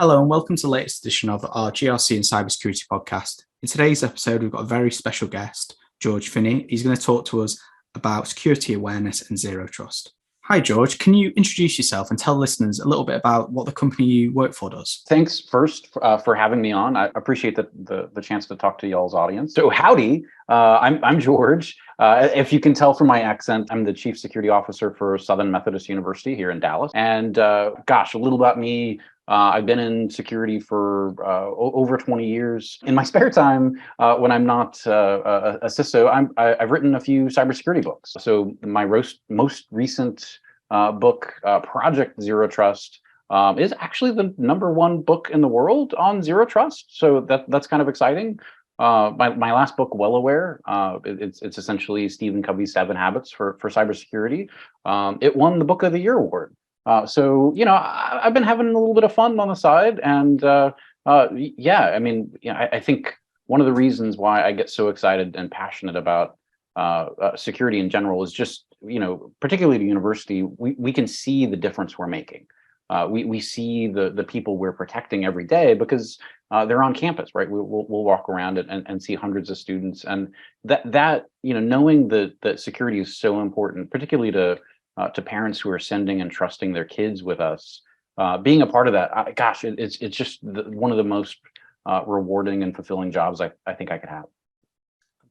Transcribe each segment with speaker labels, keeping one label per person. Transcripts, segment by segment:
Speaker 1: Hello and welcome to the latest edition of our GRC and Cybersecurity podcast. In today's episode, we've got a very special guest, George Finney. He's going to talk to us about security awareness and zero trust. Hi, George. Can you introduce yourself and tell listeners a little bit about what the company you work for does?
Speaker 2: Thanks first for having me on. I appreciate the chance to talk to y'all's audience. So howdy, I'm George. If you can tell from my accent, I'm the Chief Security Officer for Southern Methodist University here in Dallas. And a little about me. I've been in security for over 20 years. In my spare time, when I'm not a CISO, I've written a few cybersecurity books. So my most recent book, Project Zero Trust, is actually the #1 book in the world on zero trust. So that's kind of exciting. My last book, Well Aware, it's essentially Stephen Covey's 7 Habits for cybersecurity. It won the Book of the Year award. So I've been having a little bit of fun on the side, and I think one of the reasons why I get so excited and passionate about security in general is just, particularly at the university, we can see the difference we're making. We see the people we're protecting every day because they're on campus, right? We'll walk around and see hundreds of students, and that knowing that security is so important, particularly to parents who are sending and trusting their kids with us, being a part of that, it's just one of the most rewarding and fulfilling jobs I think I could have.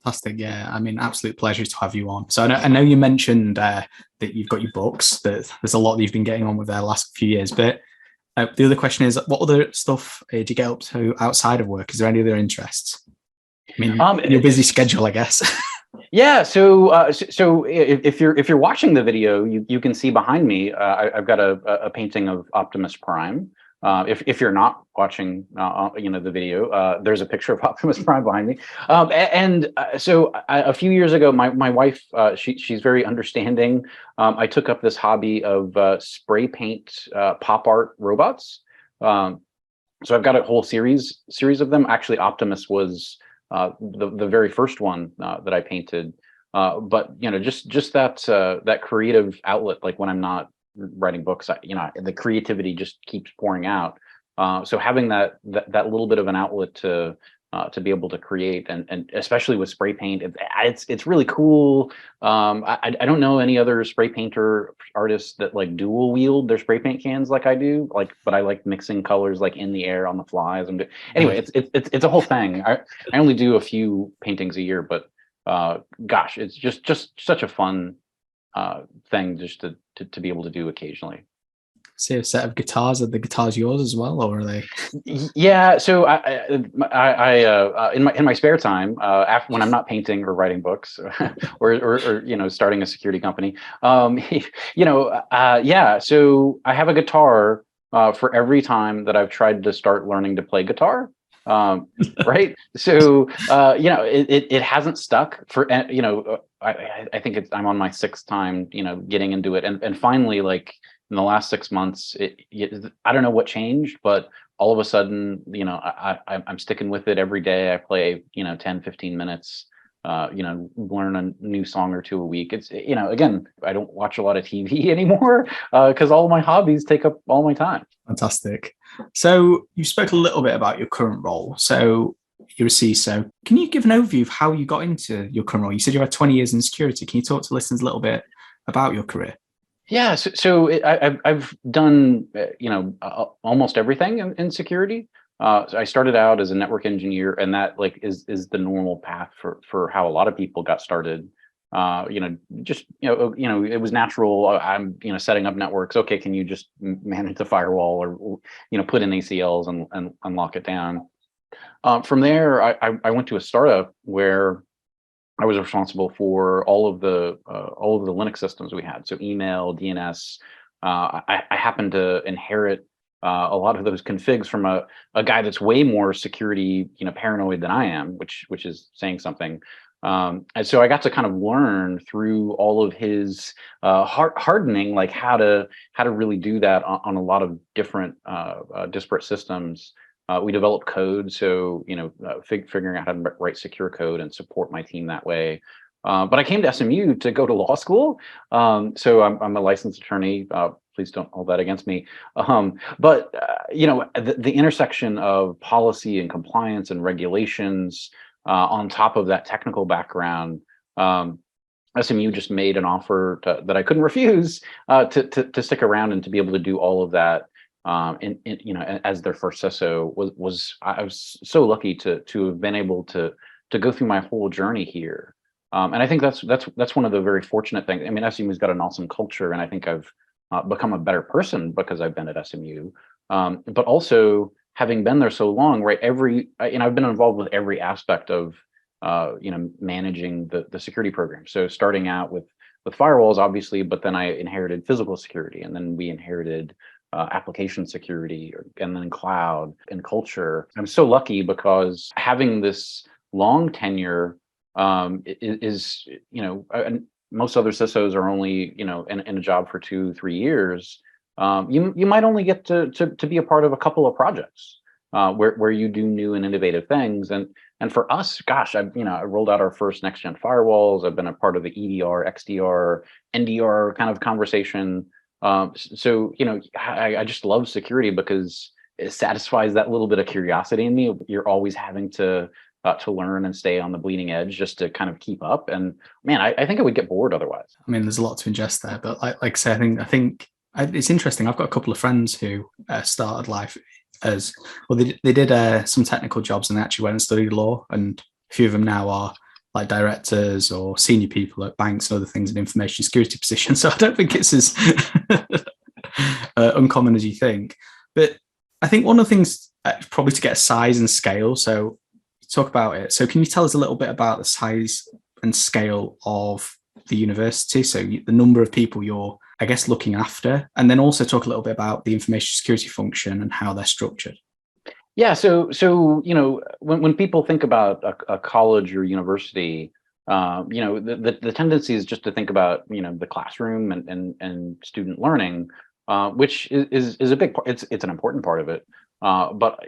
Speaker 1: Fantastic. Yeah, absolute pleasure to have you on. So I know you mentioned that you've got your books, that there's a lot that you've been getting on with the last few years, but the other question is, what other stuff do you get up to outside of work? Is there any other interests? Your busy schedule, I guess.
Speaker 2: Yeah, so if you're watching the video, you can see behind me, I've got a painting of Optimus Prime. If you're not watching, the video, there's a picture of Optimus Prime behind me. So a few years ago, my wife, she's very understanding. I took up this hobby of spray paint pop art robots. So I've got a whole series of them. Actually, Optimus was the very first one that I painted. But just that creative outlet, like when I'm not writing books, the creativity just keeps pouring out. So having that little bit of an outlet to be able to create, and especially with spray paint, it's really cool. I don't know any other spray painter artists that like dual wield their spray paint cans like I do, but I like mixing colors like in the air on the flies. And anyway, it's a whole thing. I only do a few paintings a year, but it's just such a fun thing just to be able to do occasionally.
Speaker 1: See a set of guitars. Are the guitars yours as well, or are they?
Speaker 2: Yeah, so I in my spare time, after when I'm not painting or writing books, or starting a security company, So I have a guitar for every time that I've tried to start learning to play guitar. Right. So it hasn't stuck for I think I'm on my 6th time getting into it, and finally, like in the last 6 months, I don't know what changed, but all of a sudden, I'm sticking with it every day. I play 10-15 minutes, learn a new song or 2 a week. It's again, I don't watch a lot of TV anymore because all of my hobbies take up all my time.
Speaker 1: Fantastic. So you spoke a little bit about your current role. So you're a CISO. Can you give an overview of how you got into your current role? You said you had 20 years in security. Can you talk to listeners a little bit about your career?
Speaker 2: Yeah, so I've done almost everything in security. So I started out as a network engineer, and that is the normal path for how a lot of people got started. It was natural. I'm setting up networks. Okay, can you just manage the firewall, or put in ACLs and lock it down? From there, I went to a startup where I was responsible for all of the Linux systems we had. So email, DNS. I happened to inherit a lot of those configs from a guy that's way more security paranoid than I am, which is saying something. And so I got to kind of learn through all of his hardening, like how to really do that on a lot of different disparate systems. We developed code, so figuring out how to write secure code and support my team that way. But I came to SMU to go to law school, so I'm a licensed attorney, please don't hold that against me. But the intersection of policy and compliance and regulations on top of that technical background, SMU just made an offer that I couldn't refuse to stick around and to be able to do all of that. As their first CISO I was so lucky to have been able to go through my whole journey here. And I think that's one of the very fortunate things. I mean, SMU's got an awesome culture, and I think I've become a better person because I've been at SMU. But also having been there so long, right? I've been involved with every aspect of managing the security program. So starting out with firewalls, obviously, but then I inherited physical security, and then we inherited application security, and then cloud and culture. I'm so lucky because having this long tenure is most other CISOs are only in a job for 2-3 years. You might only get to be a part of a couple of projects where you do new and innovative things. And for us, gosh, I rolled out our first next gen firewalls. I've been a part of the EDR, XDR, NDR kind of conversation. So I just love security because it satisfies that little bit of curiosity in me. You're always having to learn and stay on the bleeding edge just to kind of keep up. And man, I think I would get bored otherwise.
Speaker 1: I mean, there's a lot to ingest there, but like I say, I think it's interesting. I've got a couple of friends who started life as well. They did some technical jobs, and they actually went and studied law. And a few of them now are like directors or senior people at banks and other things in information security positions. So I don't think it's as uncommon as you think. But I think one of the things probably to get size and scale. So talk about it. So can you tell us a little bit about the size and scale of the university? So the number of people you're, I guess, looking after, and then also talk a little bit about the information security function and how they're structured.
Speaker 2: Yeah. So when people think about a college or university, the tendency is just to think about the classroom and student learning, which is a big part. It's an important part of it. But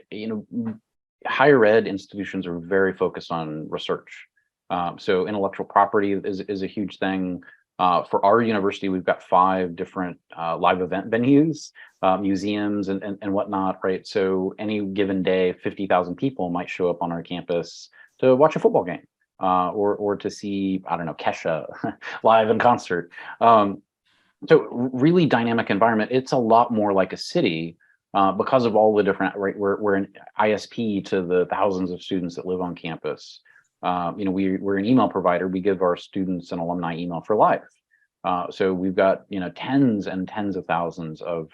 Speaker 2: higher ed institutions are very focused on research. So intellectual property is a huge thing. For our university, we've got 5 different live event venues, museums and whatnot, right? So any given day, 50,000 people might show up on our campus to watch a football game or to see, I don't know, Kesha live in concert. So really dynamic environment. It's a lot more like a city because of all the different, right? We're an ISP to the thousands of students that live on campus. We're an email provider. We give our students an alumni email for life. So we've got tens and tens of thousands of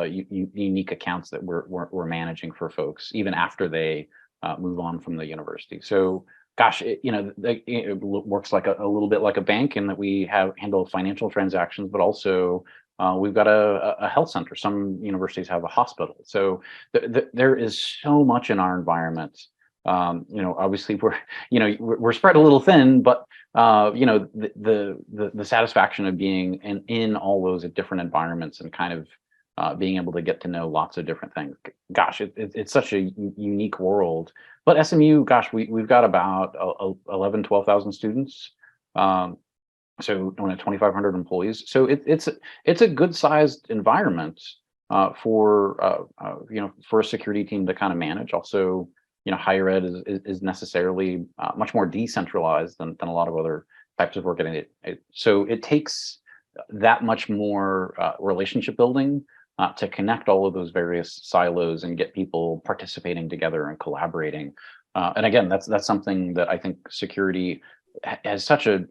Speaker 2: unique accounts that we're managing for folks even after they move on from the university. So gosh, it works like a little bit like a bank in that we handle financial transactions, but also we've got a health center. Some universities have a hospital. So there is so much in our environment. Obviously we're spread a little thin, but the satisfaction of being in all those different environments and kind of being able to get to know lots of different things. Gosh, it's such a unique world. But SMU, gosh, we've got about 12,000 students. So only 2,500 employees. So it's a good sized environment for a security team to kind of manage. Also, higher ed is necessarily much more decentralized than a lot of other types of work. So it takes that much more relationship building to connect all of those various silos and get people participating together and collaborating. And again, that's something that I think security has such an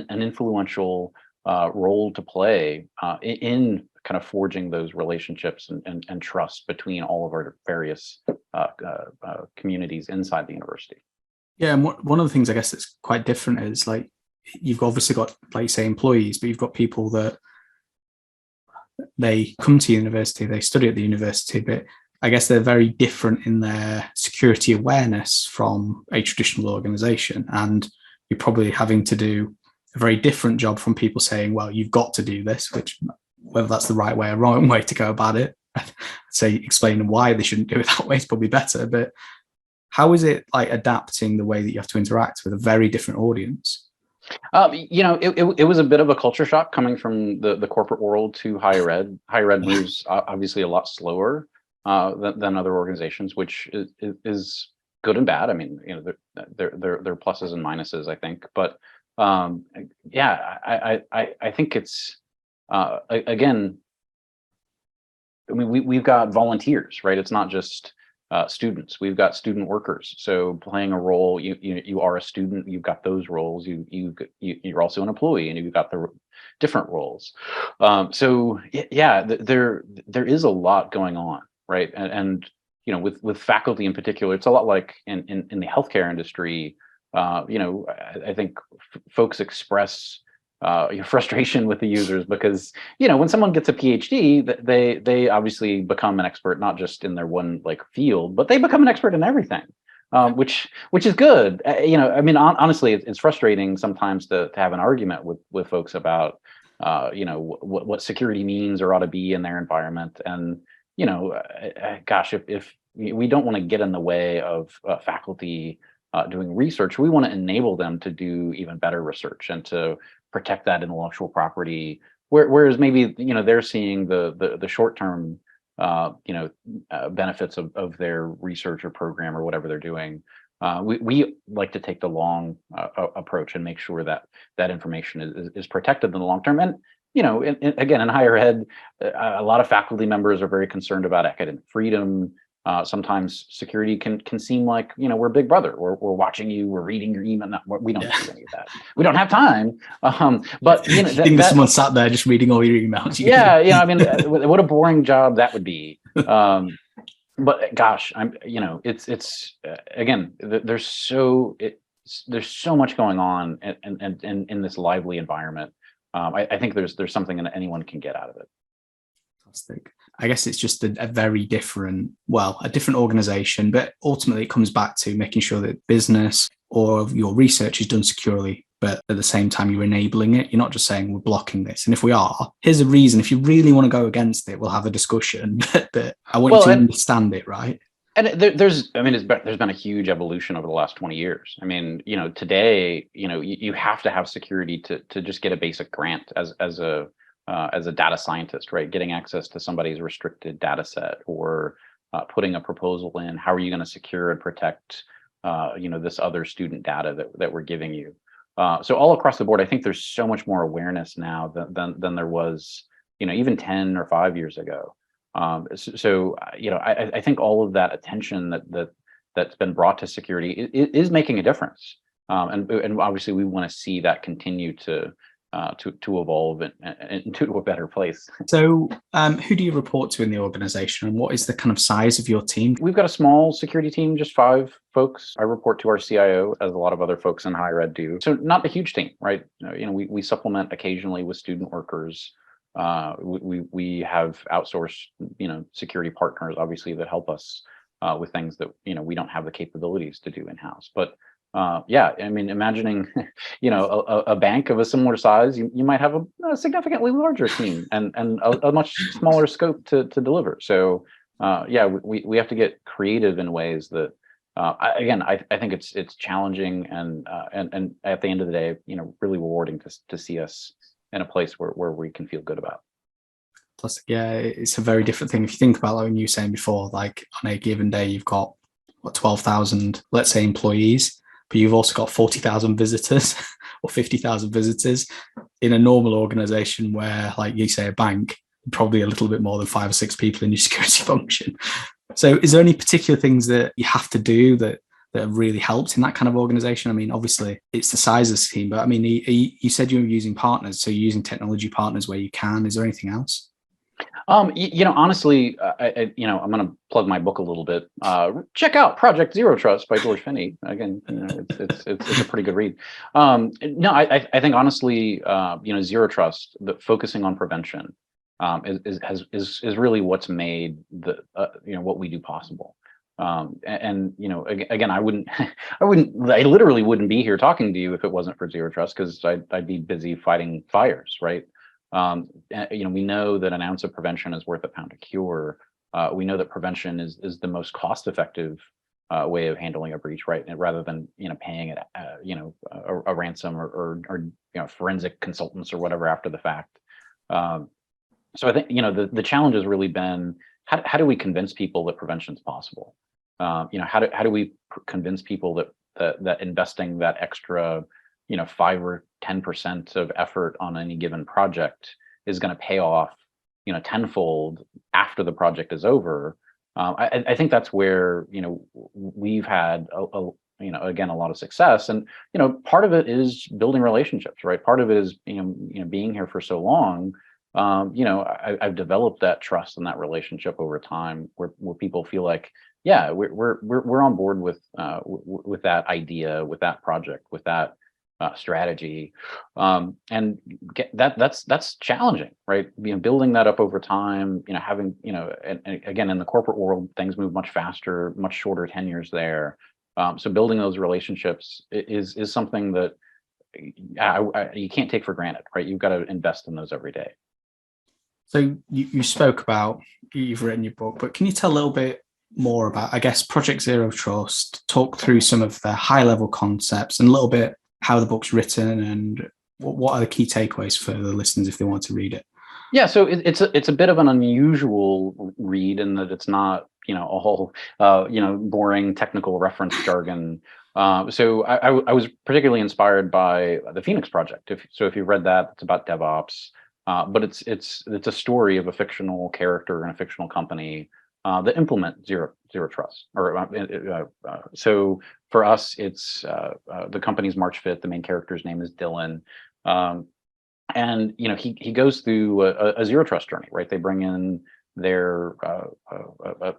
Speaker 2: influential role to play in kind of forging those relationships and trust between all of our various communities inside the university.
Speaker 1: Yeah, and one of the things I guess that's quite different is like you've obviously got, like you say, employees, but you've got people that they come to university, they study at the university, but I guess they're very different in their security awareness from a traditional organization. And you're probably having to do a very different job from people saying, well, you've got to do this, which whether that's the right way or wrong way to go about it, I'd say explaining why they shouldn't do it that way is probably better. But how is it like adapting the way that you have to interact with a very different audience?
Speaker 2: It was a bit of a culture shock coming from the corporate world to higher ed. Higher ed moves obviously a lot slower than other organizations, which is good and bad. I mean, there are pluses and minuses, I think. But yeah, I think it's again. I mean, we've got volunteers, right? It's not just students. We've got student workers. So playing a role, you are a student. You've got those roles. You're also an employee, and you've got the different roles. So yeah, there is a lot going on, right? And with faculty in particular, it's a lot like in the healthcare industry. I think folks express your frustration with the users because when someone gets a PhD, they obviously become an expert not just in their one field, but they become an expert in everything, which is good. I mean, honestly, it's frustrating sometimes to have an argument with folks about what security means or ought to be in their environment, and gosh, if we don't want to get in the way of faculty doing research, we want to enable them to do even better research and to protect that intellectual property. Whereas maybe they're seeing the short term benefits of their research or program or whatever they're doing. We like to take the long approach and make sure that that information is protected in the long term. And again, in higher ed, a lot of faculty members are very concerned about academic freedom. Sometimes security can seem like we're Big Brother. We're watching you. We're reading your email. We don't do any of that. We don't have time. But
Speaker 1: I think there's someone sat there just reading all your emails.
Speaker 2: Yeah, I mean, what a boring job that would be. But gosh, it's again, there's so much going on and in this lively environment. I think there's something that anyone can get out of it.
Speaker 1: Fantastic. I guess it's just a very different organization, but ultimately it comes back to making sure that business or your research is done securely, but at the same time, you're enabling it. You're not just saying we're blocking this. And if we are, here's a reason. If you really want to go against it, we'll have a discussion, but I want you to understand it, right?
Speaker 2: And there's been a huge evolution over the last 20 years. I mean, today, you have to have security to just get a basic grant as a data scientist, right? Getting access to somebody's restricted data set or putting a proposal in. How are you going to secure and protect, this other student data that we're giving you? So all across the board, I think there's so much more awareness now than there was, even 10 or 5 years ago. I think all of that attention that's been brought to security is making a difference. And obviously we want to see that continue to evolve and to a better place.
Speaker 1: So who do you report to in the organization, and what is the kind of size of your team?
Speaker 2: We've got a small security team, just 5 folks. I report to our CIO, as a lot of other folks in higher ed do. So not a huge team, right? We supplement occasionally with student workers. We have outsourced, security partners, obviously, that help us with things that, we don't have the capabilities to do in-house. But yeah, I mean, imagining, a bank of a similar size, you might have a significantly larger team and a much smaller scope to deliver. So yeah, we have to get creative in ways that, I think it's challenging and at the end of the day, really rewarding to see us in a place where we can feel good about.
Speaker 1: Plus, yeah, it's a very different thing. If you think about, like when you were saying before, like on a given day, you've got 12,000, let's say, employees, but you've also got 40,000 visitors or 50,000 visitors. In a normal organization where, like you say, a bank, probably a little bit more than 5 or 6 people in your security function. So is there any particular things that you have to do that have really helped in that kind of organization? I mean, obviously it's the size of the team, but I mean, you said you were using partners, so you're using technology partners where you can. Is there anything else?
Speaker 2: Honestly, I'm going to plug my book a little bit. Check out Project Zero Trust by George Finney. Again, it's a pretty good read. No, I think honestly, Zero Trust, focusing on prevention, is really what's made what we do possible. Again, I literally wouldn't be here talking to you if it wasn't for Zero Trust, because I'd be busy fighting fires, right? We know that an ounce of prevention is worth a pound of cure. We know that prevention is the most cost-effective way of handling a breach, right? And rather than paying it, a ransom or forensic consultants or whatever after the fact. So I think the challenge has really been how do we convince people that prevention is possible? How do we convince people that investing that extra 5 or 10% of effort on any given project is going to pay off tenfold after the project is over? I think that's where we've had again a lot of success, and part of it is building relationships, right? Part of it is being here for so long. I've developed that trust and that relationship over time, where people feel like, yeah, we're on board with that idea, with that project, with that strategy, and that's challenging, right? Building that up over time, having and again, in the corporate world, things move much faster, much shorter tenures there. So building those relationships is something that you can't take for granted, right? You've got to invest in those every day.
Speaker 1: So you spoke about, you've written your book, but can you tell a little bit more about, I guess, Project Zero Trust? Talk through some of the high level concepts and a little bit how the book's written and what are the key takeaways for the listeners if they want to read it?
Speaker 2: Yeah, so it's a bit of an unusual read in that it's not a whole boring technical reference jargon. So I was particularly inspired by the Phoenix Project. If you've read that, it's about DevOps, but it's a story of a fictional character in a fictional company that implement zero trust. So for us, it's the company's March 5th. The main character's name is Dylan. And he goes through a zero trust journey, right? They bring in their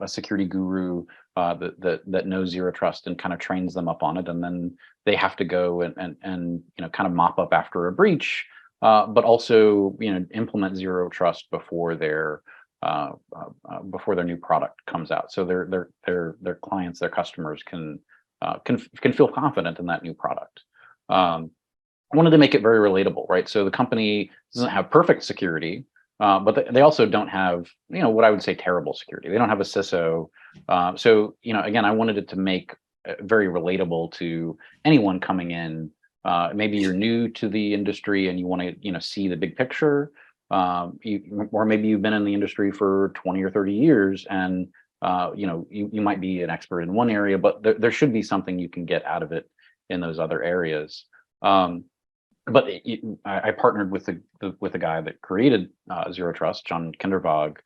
Speaker 2: a security guru that knows zero trust and kind of trains them up on it, and then they have to go and kind of mop up after a breach, but also implement zero trust before their new product comes out, so their clients, their customers can feel confident in that new product. I wanted to make it very relatable, right? So the company doesn't have perfect security, but they also don't have, what I would say terrible security. They don't have a CISO. So, again, I wanted it to make it very relatable to anyone coming in. Maybe you're new to the industry and you want to, see the big picture. Or maybe you've been in the industry for 20 or 30 years and, you might be an expert in one area, but there should be something you can get out of it in those other areas. But I partnered with the guy that created Zero Trust, John Kindervag.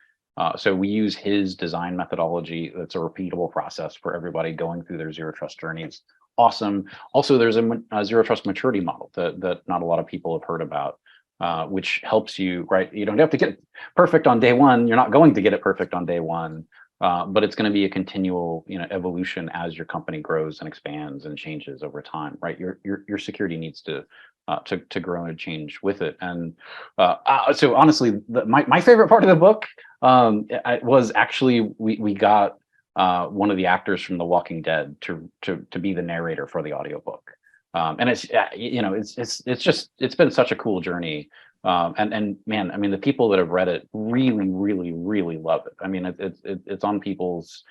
Speaker 2: So we use his design methodology. That's a repeatable process for everybody going through their Zero Trust journeys. Awesome. Also, there's a Zero Trust maturity model that not a lot of people have heard about, which helps you, right? You don't have to get it perfect on day one. You're not going to get it perfect on day one. But it's going to be a continual, evolution as your company grows and expands and changes over time, right? Your security needs to grow and change with it. And so honestly, my favorite part of the book was actually we got one of the actors from The Walking Dead to be the narrator for the audiobook. And it's been such a cool journey. And man, I mean, the people that have read it really, really, really love it. I mean, it's on people's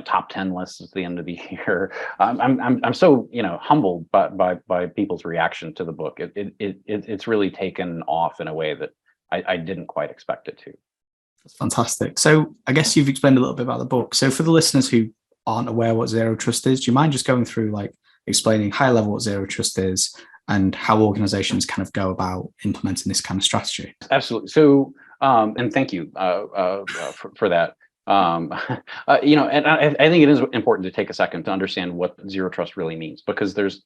Speaker 2: top 10 lists at the end of the year. I'm so humbled by people's reaction to the book. It's really taken off in a way that I didn't quite expect it to.
Speaker 1: That's fantastic. So I guess you've explained a little bit about the book. So for the listeners who aren't aware what Zero Trust is, do you mind just going through explaining high level what Zero Trust is and how organizations kind of go about implementing this kind of strategy?
Speaker 2: Absolutely. So, and thank you for that. And I think it is important to take a second to understand what Zero Trust really means, because there's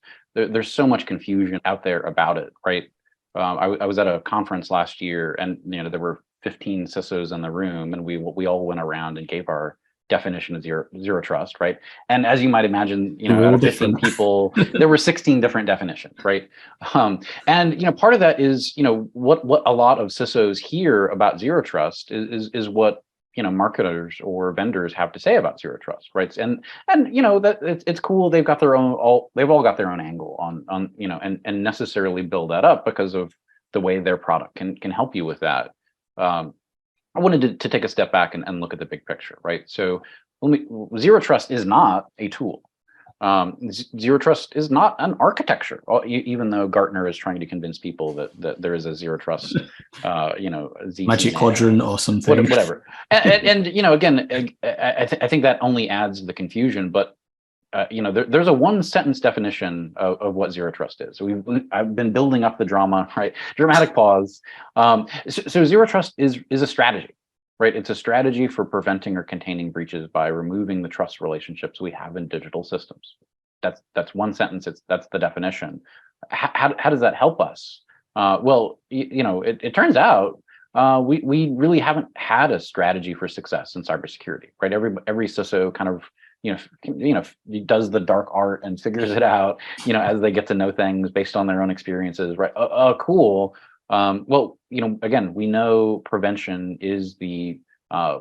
Speaker 2: so much confusion out there about it, right? I was at a conference last year, and there were 15 CISOs in the room, and we all went around and gave our definition of zero trust, right? And as you might imagine, out of 15 people, there were 16 different definitions, right? And part of that is what a lot of CISOs hear about zero trust is what marketers or vendors have to say about zero trust, right? And that it's cool. They've got their own they've all got their own angle on and necessarily build that up because of the way their product can help you with that. I wanted to take a step back and look at the big picture, right? So Zero trust is not a tool. Zero trust is not an architecture, even though Gartner is trying to convince people that there is a zero trust, ZTNA,
Speaker 1: Magic quadrant or something.
Speaker 2: Whatever. And again, I think that only adds the confusion. But there's a one sentence definition of what zero trust is. So I've been building up the drama, right? Dramatic pause. So zero trust is a strategy. Right, it's a strategy for preventing or containing breaches by removing the trust relationships we have in digital systems. That's one sentence. That's the definition. How does that help us? Well, it turns out we really haven't had a strategy for success in cybersecurity. Right, every CISO kind of does the dark art and figures it out. As they get to know things based on their own experiences. Right, cool. Well, again, we know prevention is the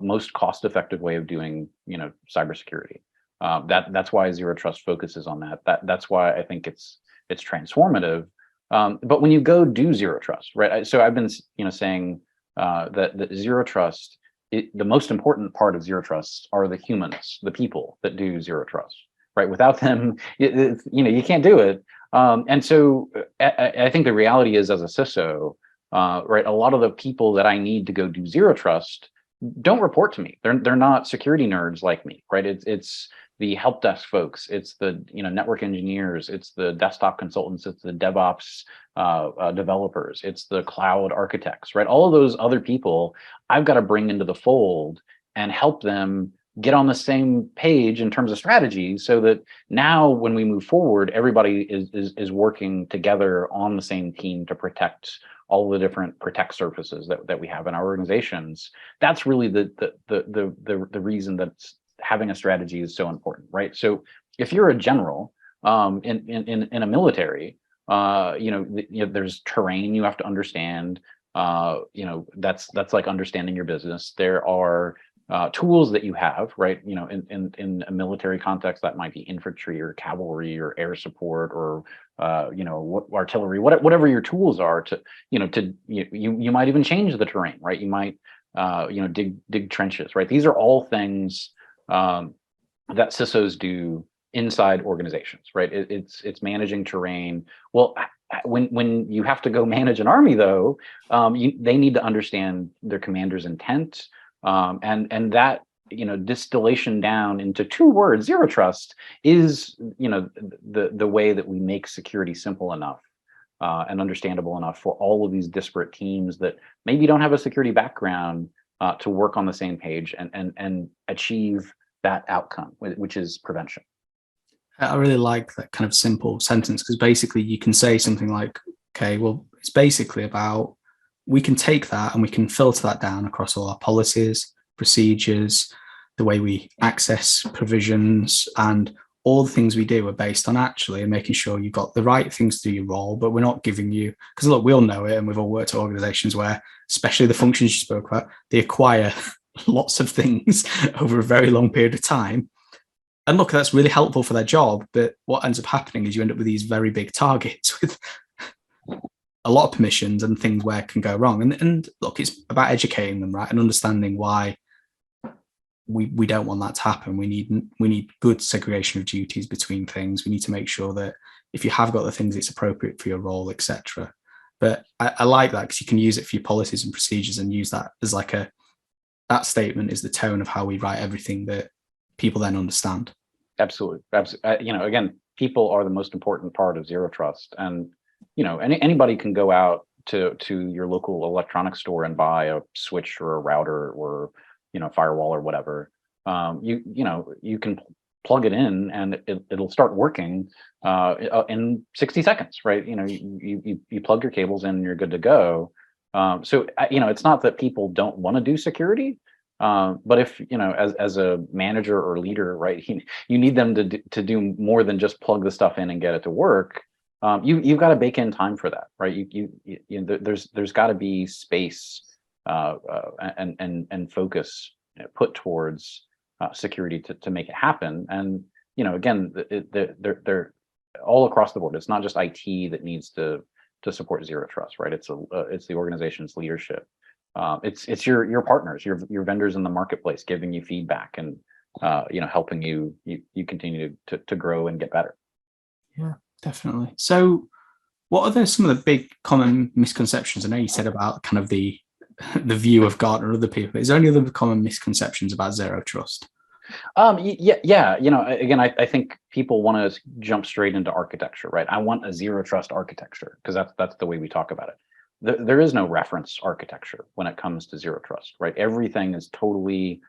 Speaker 2: most cost-effective way of doing, cybersecurity. That's why zero trust focuses on that. That's why I think it's transformative. But when you go do zero trust, right? So I've been, saying that zero trust, the most important part of zero trust are the humans, the people that do zero trust, right? Without them, you can't do it. And so I think the reality is, as a CISO, right, a lot of the people that I need to go do zero trust don't report to me. They're not security nerds like me, right? It's the help desk folks, it's the network engineers, it's the desktop consultants, it's the DevOps developers, it's the cloud architects, right? All of those other people I've got to bring into the fold and help them get on the same page in terms of strategy, so that now when we move forward, everybody is working together on the same team to protect all the different protect surfaces that we have in our organizations. That's really the reason that having a strategy is so important, right? So if you're a general in a military, there's terrain you have to understand. That's like understanding your business. There are tools that you have, right? In a military context, that might be infantry or cavalry or air support or artillery, whatever your tools are. You might even change the terrain, right? You might dig trenches, right? These are all things that CISOs do inside organizations, right? It's managing terrain. Well, when you have to go manage an army, though, they need to understand their commander's intent. And that distillation down into 2 words, zero trust, is the way that we make security simple enough and understandable enough for all of these disparate teams that maybe don't have a security background to work on the same page and achieve that outcome, which is prevention.
Speaker 1: I really like that kind of simple sentence, because basically you can say something like, okay, well, it's basically about, we can take that and we can filter that down across all our policies, procedures, the way we access provisions, and all the things we do are based on actually making sure you've got the right things to do your role, but we're not giving you, because look, we all know it, and we've all worked at organizations where, especially the functions you spoke about, they acquire lots of things over a very long period of time. And look, that's really helpful for their job, but what ends up happening is you end up with these very big targets with a lot of permissions and things where it can go wrong. And look, it's about educating them, right, and understanding why we don't want that to happen. We need good segregation of duties between things. We need to make sure that if you have got the things, it's appropriate for your role, etc. But I like that, because you can use it for your policies and procedures and use that as like that statement is the tone of how we write everything that people then understand. Absolutely.
Speaker 2: Again, people are the most important part of zero trust. And anybody can go out to your local electronics store and buy a switch or a router or firewall or whatever. You can plug it in and it'll start working in 60 seconds, right? You plug your cables in and you're good to go. So it's not that people don't want to do security, but if as a manager or leader, right, you need them to do more than just plug the stuff in and get it to work. You've got to bake in time for that, right? There's got to be space and focus put towards security to make it happen. And again, they're all across the board. It's not just IT that needs to support zero trust, right? It's the organization's leadership. It's your partners, your vendors in the marketplace giving you feedback and helping you continue to grow and get better.
Speaker 1: Yeah, definitely. So what are some of the big common misconceptions? I know you said about kind of the view of Gartner and other people. Is there any other common misconceptions about zero trust?
Speaker 2: Yeah. Again, I think people want to jump straight into architecture, right? I want a zero trust architecture because that's the way we talk about it. There is no reference architecture when it comes to zero trust, right? Everything is totally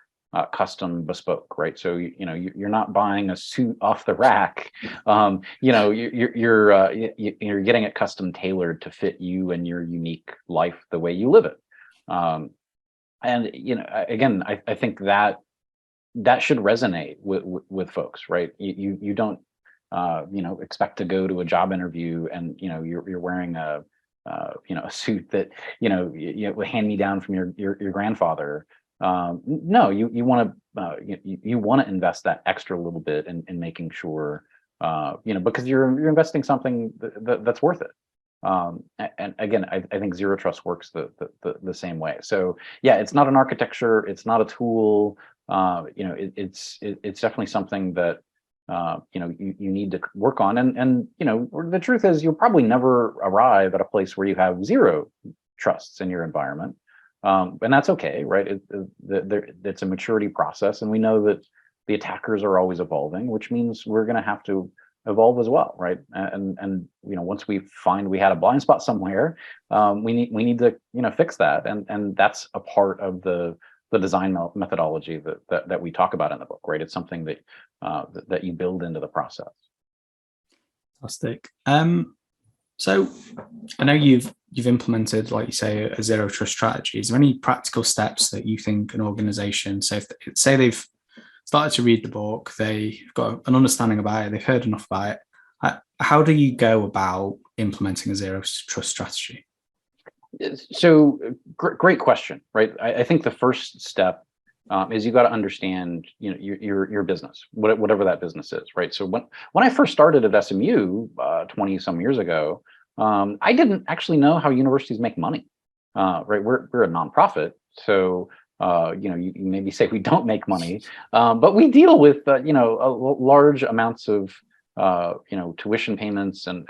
Speaker 2: custom bespoke, right? So you're not buying a suit off the rack. You're getting it custom tailored to fit you and your unique life the way you live it. And again, I think that should resonate with folks, right? You don't expect to go to a job interview and you're wearing a suit that hand me down from your grandfather. No, you want to invest that extra little bit in making sure because you're investing something that's worth it. And again, I think zero trust works the same way. So yeah, it's not an architecture, it's not a tool. It's definitely something that you need to work on. And the truth is, you'll probably never arrive at a place where you have zero trusts in your environment, and that's okay, right? It's a maturity process, and we know that the attackers are always evolving, which means we're going to have to evolve as well, right? And once we find we had a blind spot somewhere, we need to fix that, and that's a part of the design methodology that we talk about in the book, right? It's something that you build into the process.
Speaker 1: Fantastic. So I know you've implemented, like you say, a zero trust strategy. Is there any practical steps that you think an organization, so if say they've started to read the book, they've got an understanding about it, they've heard enough about it, how do you go about implementing a zero trust strategy?
Speaker 2: So great question, right? I think the first step is you got to understand, your business, whatever that business is, right? So when I first started at SMU 20 some years ago, I didn't actually know how universities make money, right? We're a nonprofit, so you maybe say we don't make money, but we deal with large amounts of tuition payments and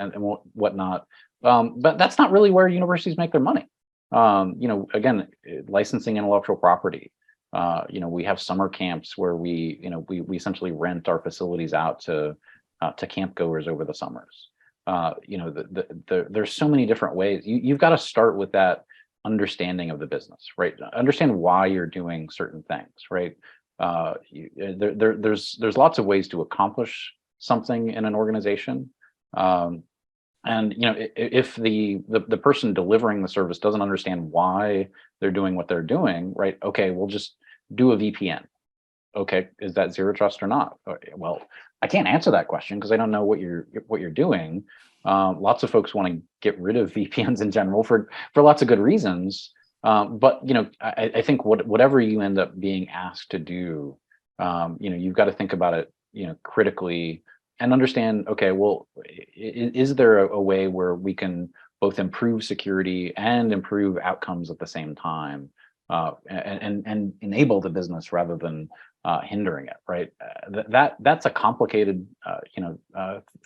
Speaker 2: whatnot. But that's not really where universities make their money. Again, licensing intellectual property. We have summer camps where we essentially rent our facilities out to camp goers over the summers. There's so many different ways. You've got to start with that understanding of the business, right? Understand why you're doing certain things, right? There's lots of ways to accomplish something in an organization. And if the person delivering the service doesn't understand why they're doing what they're doing, right? Okay, we'll just do a VPN. Okay, is that zero trust or not? Well, I can't answer that question because I don't know what you're doing. Lots of folks want to get rid of VPNs in general for lots of good reasons. But I think whatever you end up being asked to do, you've got to think about it, critically. And understand, okay, well, is there a way where we can both improve security and improve outcomes at the same time, and enable the business rather than hindering it, right? That's a complicated,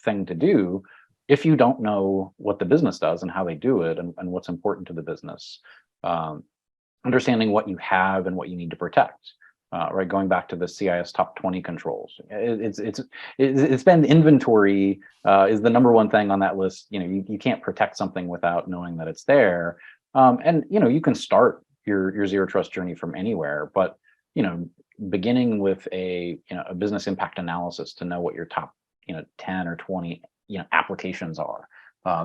Speaker 2: thing to do if you don't know what the business does and how they do it and what's important to the business. Understanding what you have and what you need to protect. Right, going back to the CIS top 20 controls, it's been inventory is the number one thing on that list. You can't protect something without knowing that it's there, and you can start your zero trust journey from anywhere, but beginning with a business impact analysis to know what your top 10 or 20 applications are.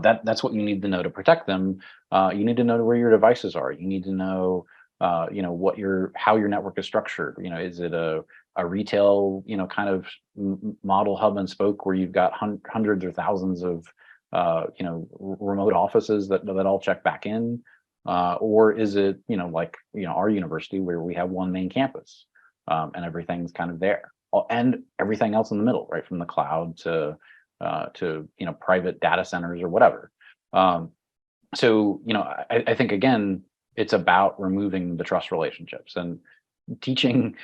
Speaker 2: That's what you need to know to protect them. You need to know where your devices are. You need to know how your network is structured. Is it a retail kind of model hub and spoke where you've got hundreds or thousands of remote offices that all check back in, or is it like our university where we have one main campus, and everything's kind of there, and everything else in the middle, right, from the cloud to private data centers or whatever. So I think again, it's about removing the trust relationships. And teaching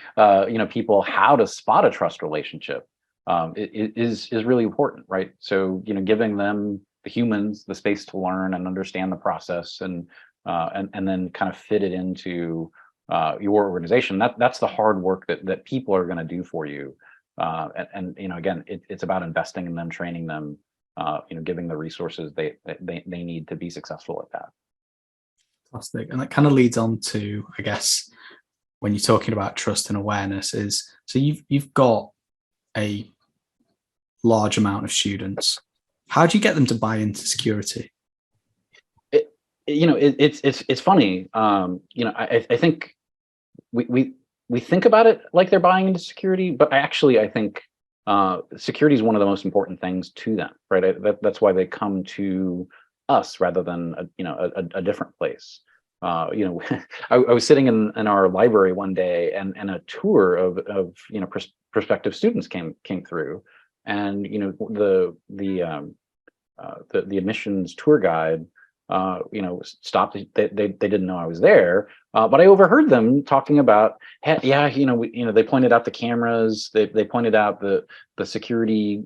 Speaker 2: people how to spot a trust relationship is really important, right? So giving them, the humans, the space to learn and understand the process, and then kind of fit it into your organization. That's the hard work that people are going to do for you. Again, it's about investing in them, training them, giving the resources they need to be successful at that.
Speaker 1: Fantastic. And that kind of leads on to, I guess, when you're talking about trust and awareness, is so you've got a large amount of students. How do you get them to buy into security?
Speaker 2: It's funny. I think we think about it like they're buying into security, but I think security is one of the most important things to them, right? That's why they come to us rather than a different place. I was sitting in our library one day, and a tour of prospective students came through, and the admissions tour guide stopped. They didn't know I was there, but I overheard them talking about, hey, yeah, they pointed out the cameras, they pointed out the security,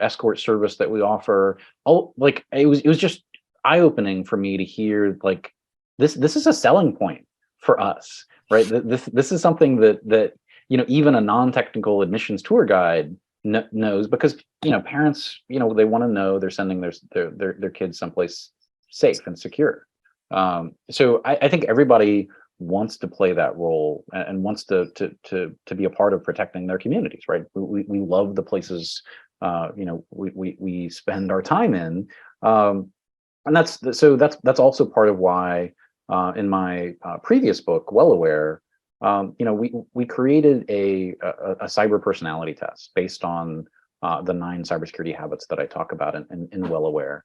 Speaker 2: escort service that we offer. Oh, like it was just eye-opening for me to hear, like, this is a selling point for us, right? This is something that even a non-technical admissions tour guide knows, because parents, they want to know they're sending their kids someplace safe and secure. So I think everybody wants to play that role and wants to be a part of protecting their communities, right? We love the places we spend our time in, and that's also part of why in my previous book, Well Aware, we created a cyber personality test based on the 9 cybersecurity habits that I talk about in Well Aware.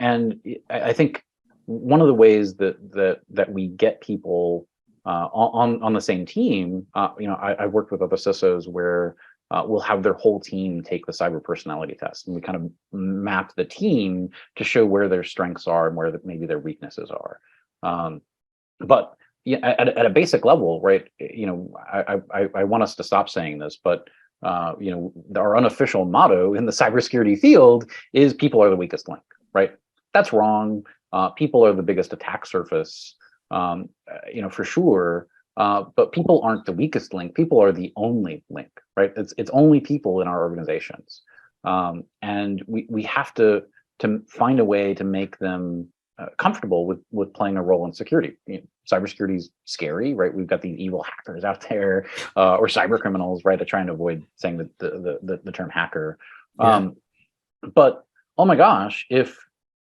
Speaker 2: And I think one of the ways that we get people on the same team, I've worked with other CISOs where we'll have their whole team take the cyber personality test, and we kind of map the team to show where their strengths are and where maybe their weaknesses are. But at a basic level, right? I want us to stop saying this, but our unofficial motto in the cybersecurity field is people are the weakest link, right? That's wrong. People are the biggest attack surface, for sure. But people aren't the weakest link. People are the only link, right? It's only people in our organizations, and we have to find a way to make them comfortable with playing a role in security. Cybersecurity is scary, right? We've got these evil hackers out there, or cyber criminals, right? I try and avoid saying the term hacker. Yeah. But oh my gosh, if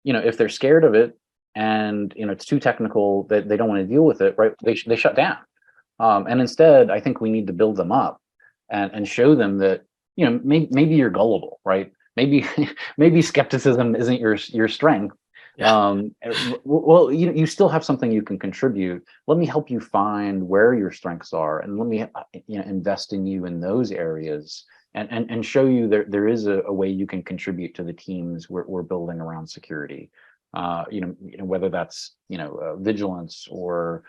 Speaker 2: they're scared of it and it's too technical, that they don't want to deal with it, right? They shut down. And instead, I think we need to build them up and show them that maybe you're gullible, right? Maybe skepticism isn't your strength. Yeah. Well, you still have something you can contribute. Let me help you find where your strengths are, and let me invest in you in those areas, and show you there is a way you can contribute to the teams we're building around security. Whether that's vigilance or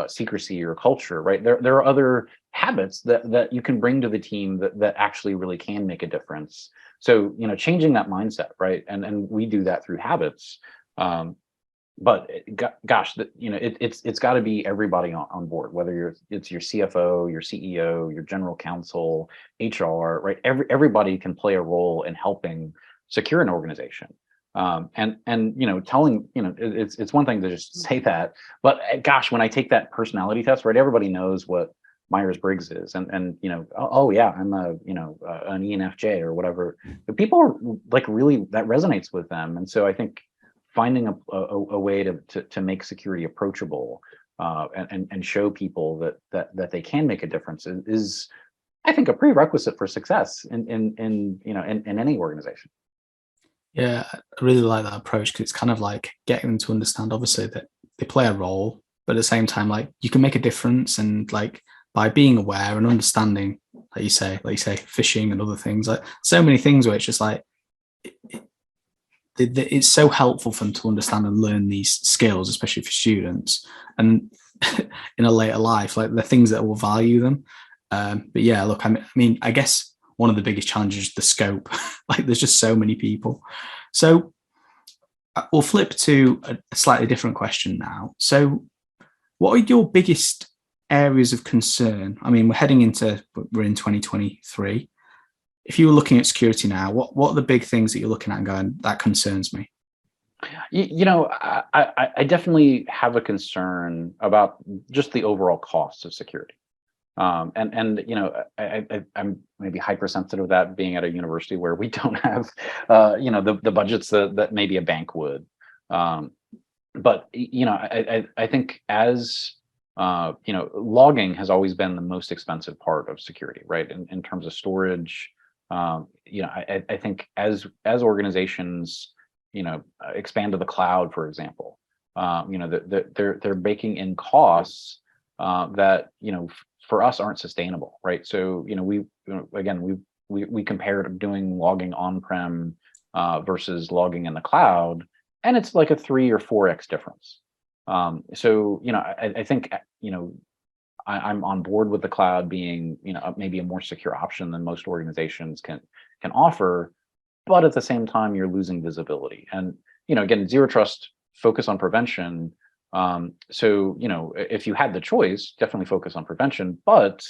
Speaker 2: secrecy or culture, right? There are other habits that you can bring to the team that actually really can make a difference. So changing that mindset, right? And we do that through habits. But gosh, it's got to be everybody on board, whether it's your CFO, your CEO, your general counsel, HR, right? Everybody can play a role in helping secure an organization. And telling, it's one thing to just say that, but gosh, when I take that personality test, right, everybody knows what Myers-Briggs is, and oh yeah, I'm an ENFJ or whatever. But people are like, really, that resonates with them, and so I think finding a way to make security approachable and show people that they can make a difference is I think a prerequisite for success in any organization.
Speaker 1: Yeah, I really like that approach, because it's kind of like getting them to understand, obviously, that they play a role, but at the same time, like, you can make a difference, and like by being aware and understanding, like you say, phishing and other things, like so many things where it's just like it's so helpful for them to understand and learn these skills, especially for students. And in a later life, like the things that will value them. But yeah, look, I mean, I guess one of the biggest challenges is the scope. Like there's just so many people. So we'll flip to a slightly different question now. So what are your biggest areas of concern? I mean, we're in 2023. If you were looking at security now, what are the big things that you're looking at and going, that concerns me?
Speaker 2: I definitely have a concern about just the overall cost of security. I'm maybe hypersensitive to that, being at a university where we don't have, the budgets that maybe a bank would. But I think as logging has always been the most expensive part of security, right? In terms of storage, I think as organizations, expand to the cloud, for example, they're baking in costs that for us aren't sustainable, right? So we compared doing logging on-prem versus logging in the cloud, and it's like a 3 or 4x difference. I think I'm on board with the cloud being maybe a more secure option than most organizations can offer, but at the same time you're losing visibility. And again, zero trust, focus on prevention. If you had the choice, definitely focus on prevention. But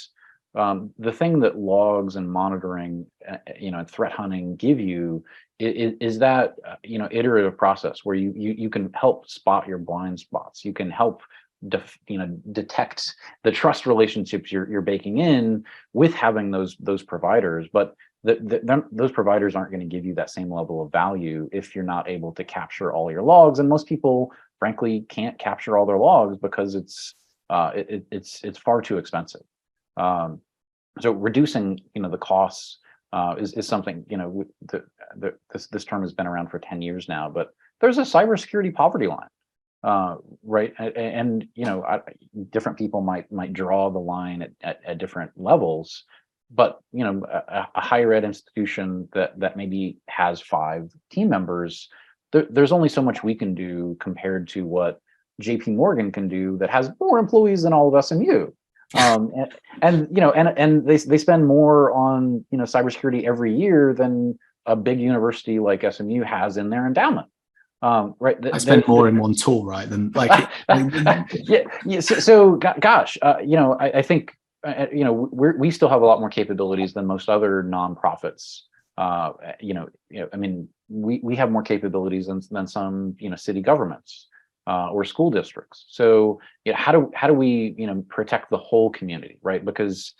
Speaker 2: the thing that logs and monitoring, and threat hunting give you is that iterative process where you can help spot your blind spots. You can help detect the trust relationships you're baking in with having those providers. But those providers aren't going to give you that same level of value if you're not able to capture all your logs. And most people, frankly, can't capture all their logs because it's far too expensive. So reducing the costs is something this term has been around for 10 years now, but there's a cybersecurity poverty line, right? And different people might draw the line at different levels, but a higher ed institution that maybe has 5 team members, there's only so much we can do compared to what JP Morgan can do that has more employees than all of SMU. And they spend more on cybersecurity every year than a big university like SMU has in their endowment. Right.
Speaker 1: I spend more in one tool, right? Than like
Speaker 2: yeah. So gosh, I think we still have a lot more capabilities than most other nonprofits. I mean, we have more capabilities than some city governments or school districts. So how do we protect the whole community, right? Because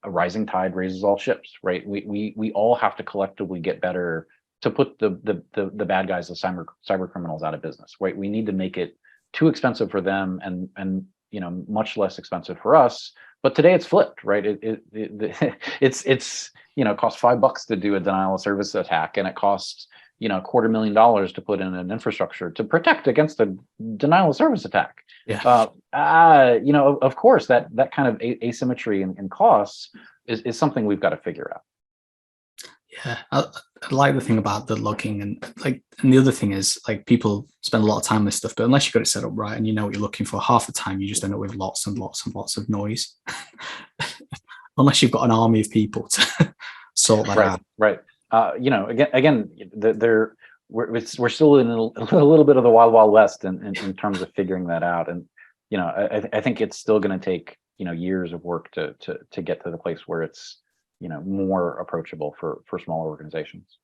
Speaker 2: a rising tide raises all ships, right? We all have to collectively get better to put the bad guys, the cyber criminals, out of business, right? We need to make it too expensive for them and much less expensive for us. But today it's flipped, right? It's it costs $5 to do a denial of service attack, and it costs $250,000 to put in an infrastructure to protect against a denial of service attack.
Speaker 1: Yeah.
Speaker 2: Of course, that kind of asymmetry in costs is something we've got to figure out.
Speaker 1: Yeah, I like the thing about the logging, and the other thing is, like, people spend a lot of time on this stuff, but unless you've got it set up right and you know what you're looking for, half the time you just end up with lots and lots and lots of noise. Unless you've got an army of people to sort that out.
Speaker 2: Right. We're still in a little bit of the wild west in terms of figuring that out, and I think it's still going to take years of work to get to the place where it's more approachable for smaller organizations.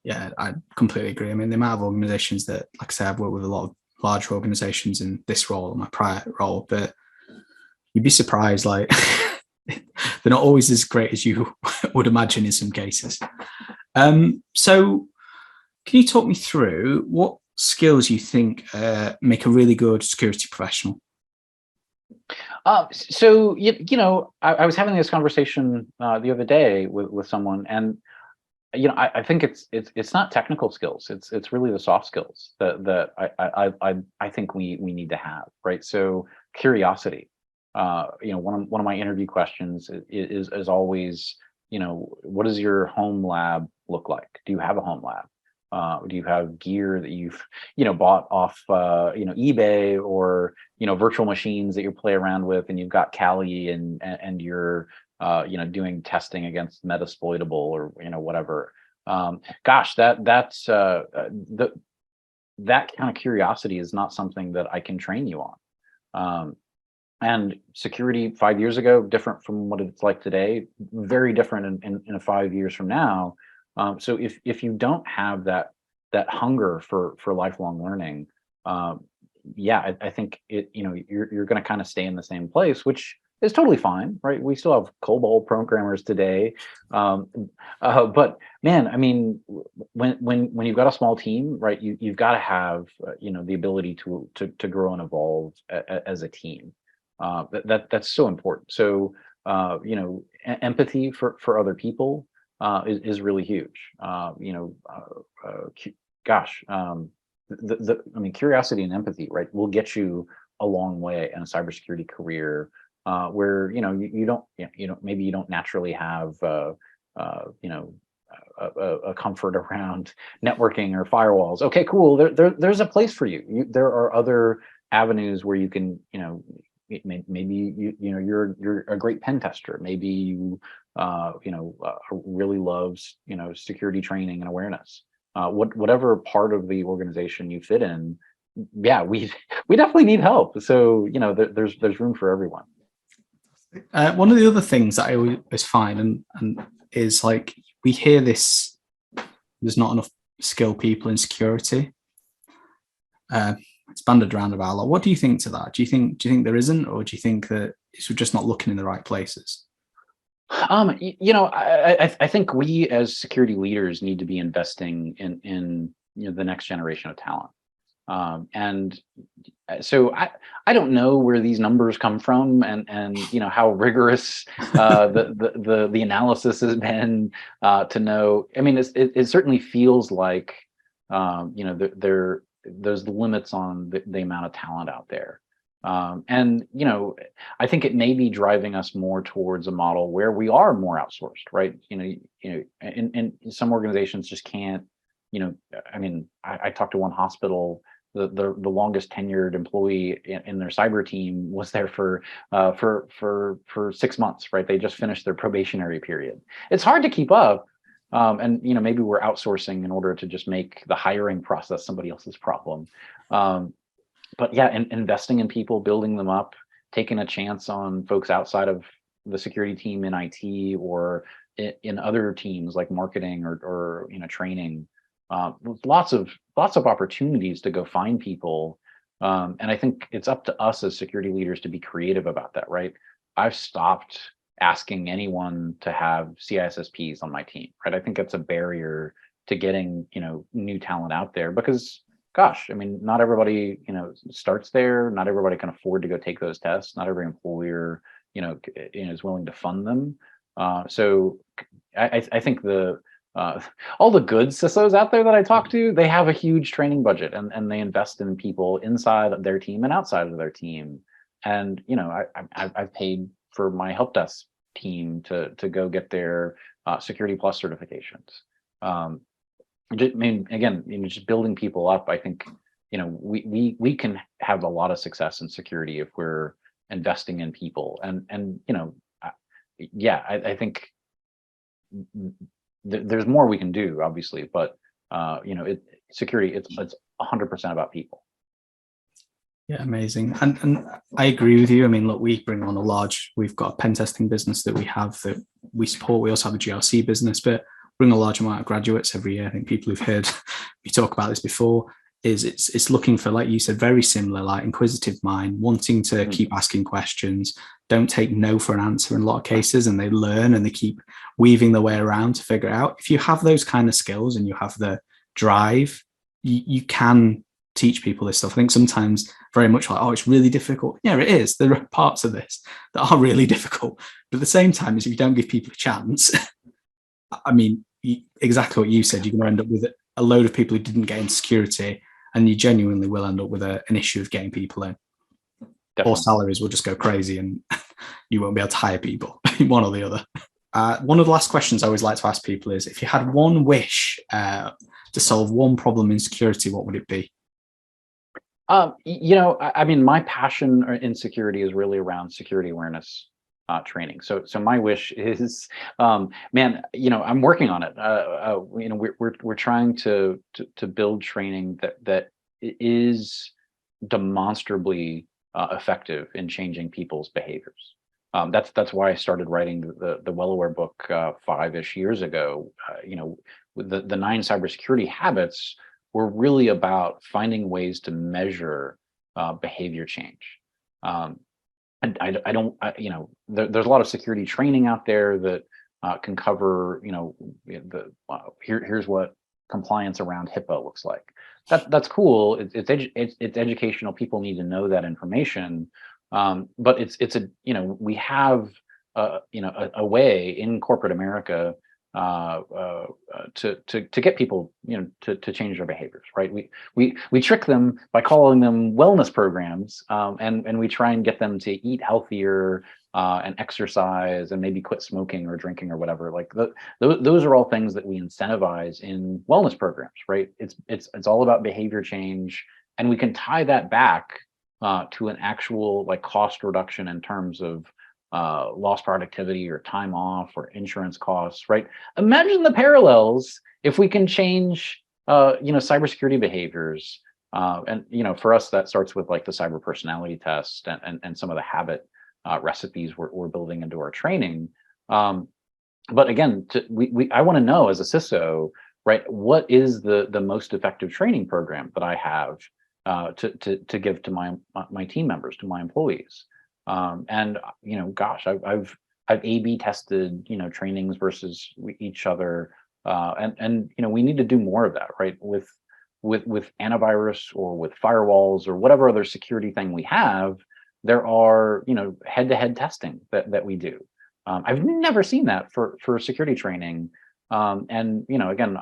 Speaker 1: Yeah, I completely agree. I mean, the amount of organizations that, like I said, I've worked with a lot of larger organizations in this role, my prior role, but you'd be surprised, like they're not always as great as you would imagine in some cases. So can you talk me through what skills you think make a really good security professional?
Speaker 2: I was having this conversation the other day with someone, and I think it's not technical skills. It's really the soft skills that I think we need to have, right? So curiosity. One of my interview questions is always, what does your home lab look like? Do you have a home lab? Do you have gear that you've, bought off, eBay, or, virtual machines that you play around with, and you've got Kali, and you're, doing testing against Metasploitable, or, whatever. Gosh, that kind of curiosity is not something that I can train you on. And security 5 years ago, different from what it's like today, very different in 5 years from now. So if you don't have that hunger for lifelong learning, I think you're going to kind of stay in the same place, which is totally fine, right? We still have COBOL programmers today, but man, I mean, when you've got a small team, right, you've got to have the ability to grow and evolve as a team. That's so important. So empathy for other people is really huge. I mean, curiosity and empathy, right, will get you a long way in a cybersecurity career, where you don't maybe you don't naturally have a comfort around networking or firewalls. Okay, cool. There's a place for you. There are other avenues where you can, maybe you're a great pen tester. Maybe you really loves security training and awareness. Whatever part of the organization you fit in, yeah, we definitely need help. So there's room for everyone.
Speaker 1: One of the other things that I always find, and is like, we hear this: there's not enough skilled people in security. It's banded around about a lot. What do you think to that? Do you think there isn't, or do you think that we're just not looking in the right places?
Speaker 2: I think we as security leaders need to be investing in the next generation of talent. And so I don't know where these numbers come from, and how rigorous the analysis has been to know. I mean, it certainly feels like there's limits on the amount of talent out there. And I think it may be driving us more towards a model where we are more outsourced, right? And some organizations just can't. I mean, I talked to one hospital. The longest tenured employee in their cyber team was there for 6 months, right? They just finished their probationary period. It's hard to keep up. And maybe we're outsourcing in order to just make the hiring process somebody else's problem. But yeah, investing in people, building them up, taking a chance on folks outside of the security team in IT, or in other teams like marketing or training. Lots of opportunities to go find people. And I think it's up to us as security leaders to be creative about that, right? I've stopped asking anyone to have CISSPs on my team, right? I think that's a barrier to getting, new talent out there, because gosh, I mean, not everybody, starts there. Not everybody can afford to go take those tests. Not every employer, is willing to fund them. So I think all the good CISOs out there that I talk to, they have a huge training budget, and they invest in people inside of their team and outside of their team. And I've paid for my help desk team to go get their Security Plus certifications. I mean, again, just building people up. I think we can have a lot of success in security if we're investing in people. And I think there's more we can do, obviously, but security, it's 100% about people.
Speaker 1: Yeah, amazing. And I agree with you. I mean, look, we've got a pen testing business that we have that we support. We also have a GRC business, but bring a large amount of graduates every year. I think people who've heard me talk about this before, it's looking for, like you said, very similar, like inquisitive mind, wanting to keep asking questions, don't take no for an answer in a lot of cases, and they learn and they keep weaving their way around to figure it out. If you have those kind of skills and you have the drive, you can teach people this stuff. I think sometimes very much like, oh, it's really difficult. Yeah, it is. There are parts of this that are really difficult. But at the same time, if you don't give people a chance, I mean, exactly what you said, you're going to end up with a load of people who didn't get into security, and you genuinely will end up with an issue of getting people in. Definitely. Or salaries will just go crazy and you won't be able to hire people, one or the other. One of the last questions I always like to ask people is, if you had one wish to solve one problem in security, what would it be?
Speaker 2: I mean, my passion in security is really around security awareness training. So my wish is, man, I'm working on it. We're trying to build training that is demonstrably effective in changing people's behaviors. That's why I started writing the Well-Aware book 5-ish years ago. The Nine Cybersecurity Habits were really about finding ways to measure behavior change. And there's a lot of security training out there that can cover, here's what compliance around HIPAA looks like. That's cool. It's educational. People need to know that information. But we have a way in corporate America to get people to change their behaviors, right? We trick them by calling them wellness programs, and we try and get them to eat healthier and exercise and maybe quit smoking or drinking or whatever. Like those are all things that we incentivize in wellness programs, right? It's all about behavior change, and we can tie that back to an actual like cost reduction in terms of lost productivity or time off or insurance costs, right? Imagine the parallels if we can change, cybersecurity behaviors. And for us, that starts with like the cyber personality test and some of the habit recipes we're building into our training. But again, I want to know as a CISO, right? What is the most effective training program that I have to give to my team members, to my employees? And gosh, I've A/B tested trainings versus each other, and we need to do more of that, right? With antivirus or with firewalls or whatever other security thing we have, there are head-to-head testing that we do. I've never seen that for security training, and again,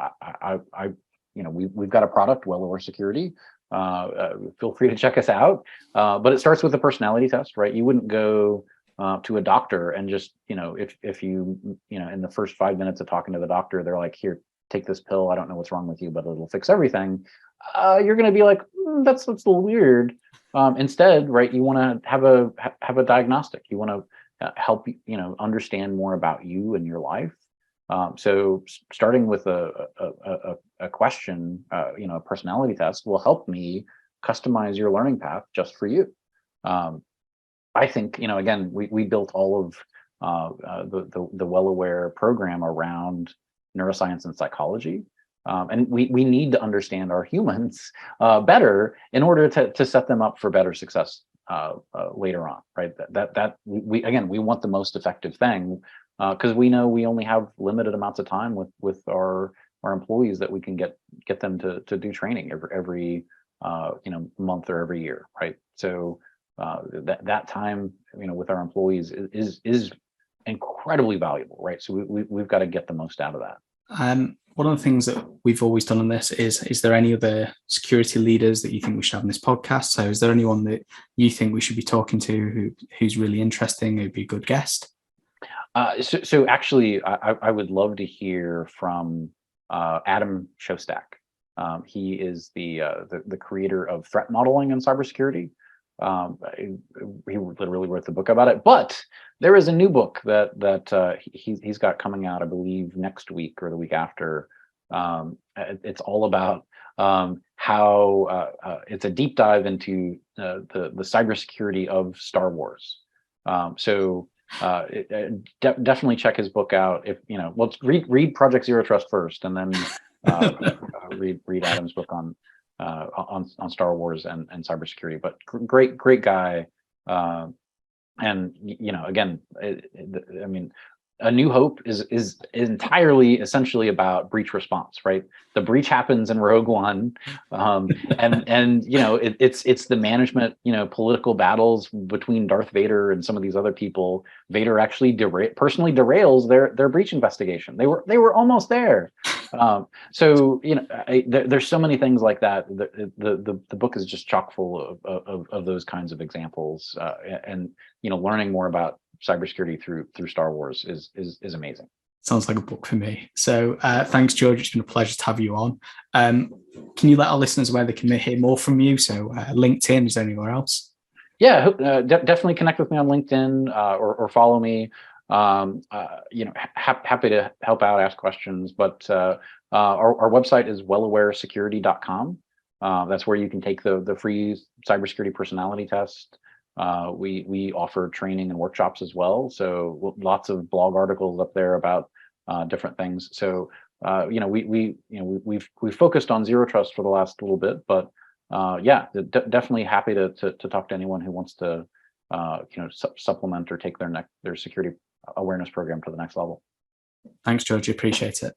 Speaker 2: we've got a product, Well-Aware Security. Feel free to check us out. But it starts with a personality test, right? You wouldn't go to a doctor and just, if you in the first 5 minutes of talking to the doctor, they're like, here, take this pill. I don't know what's wrong with you, but it'll fix everything. You're going to be like, that's a little weird. Instead, right, you want to have a diagnostic. You want to help understand more about you and your life. So starting with a question, a personality test will help me customize your learning path just for you. I think, again, we built all of the Well-Aware program around neuroscience and psychology. And we need to understand our humans better in order to set them up for better success later on, right? We want the most effective thing, because we know we only have limited amounts of time with our employees that we can get them to do training every month or every year, right? So that time with our employees is incredibly valuable, right? So we've got to get the most out of that.
Speaker 1: One of the things that we've always done on this is there any other security leaders that you think we should have in this podcast? So is there anyone that you think we should be talking to who's really interesting, who'd be a good guest?
Speaker 2: So actually, I would love to hear from Adam Shostak. He is the creator of threat modeling in cybersecurity. He literally wrote the book about it. But there is a new book that he's got coming out, I believe, next week or the week after. It's all about how it's a deep dive into the cybersecurity of Star Wars. Definitely check his book out. If let's read Project Zero Trust first, and then read Adam's book on Star Wars and cybersecurity. But great guy, and again, I mean, A New Hope is entirely essentially about breach response, right? The breach happens in Rogue One, and it's the management, political battles between Darth Vader and some of these other people. Vader actually personally derails their breach investigation. They were almost there. So there's so many things like that. The book is just chock full of those kinds of examples, and learning more about cybersecurity through Star Wars is amazing.
Speaker 1: Sounds like a book for me. So thanks, George. It's been a pleasure to have you on. Can you let our listeners where they can hear more from you? So LinkedIn, is there anywhere else?
Speaker 2: Yeah, definitely connect with me on LinkedIn or follow me. Happy to help out, ask questions. But our website is wellawaresecurity.com. That's where you can take the free cybersecurity personality test. We offer training and workshops as well. So lots of blog articles up there about different things. So we've focused on zero trust for the last little bit, but definitely happy to talk to anyone who wants to supplement or take their security awareness program to the next level.
Speaker 1: Thanks, George. Appreciate it.